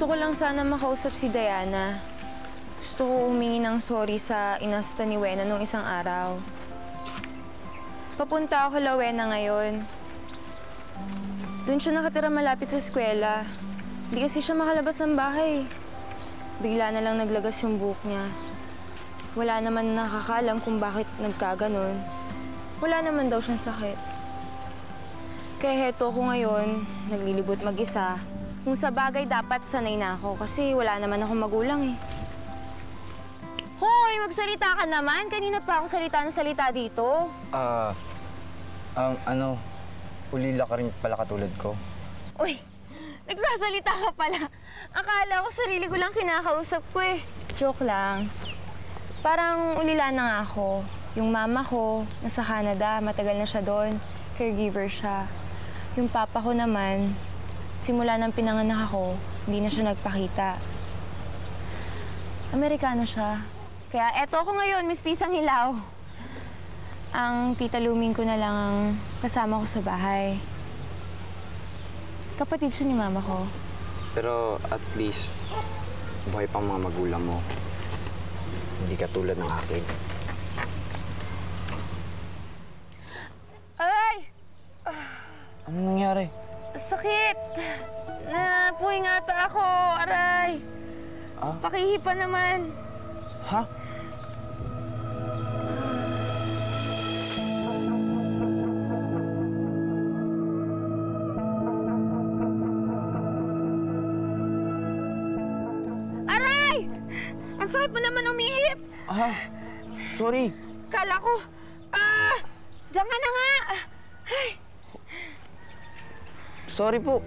Gusto ko lang sana makausap si Diana. Gusto ko humingi ng sorry sa inasta ni Wena nung isang araw. Papunta ako kay Wena ngayon. Doon siya nakatira malapit sa eskwela. Hindi kasi siya makalabas ng bahay. Bigla na lang naglagas yung buhok niya. Wala naman nakakaalam kung bakit nagkaganon. Wala naman daw siyang sakit. Kaya heto ko ngayon, naglilibot mag-isa. Kung sa bagay dapat sanay na ako kasi wala naman akong magulang eh. Hoy! Magsalita ka naman! Kanina pa ako salita na salita dito. Ulila ka rin pala katulad ko. Uy! Nagsasalita ka pala. Akala ko sarili ko lang kinakausap ko eh. Joke lang. Parang ulila na nga ako. Yung mama ko, nasa Canada, matagal na siya doon. Caregiver siya. Yung papa ko naman, simula nang pinanganak ako, hindi na siya nagpakita. Amerikano siya. Kaya eto ako ngayon, mistisang hilaw. Ang tita Luming ko na lang ang kasama ko sa bahay. Kapatid siya ni mama ko. Pero at least, buhay pang mga magulang mo. Hindi ka tulad ng akin. Aray! Ano nangyari? Sakit! Napuwing ata ako, aray! Pakihipa naman. Ha? Aray! Ang sakit mo naman umihip! Sorry. Kala ko, diyan ka na nga! Ay. Sorry po.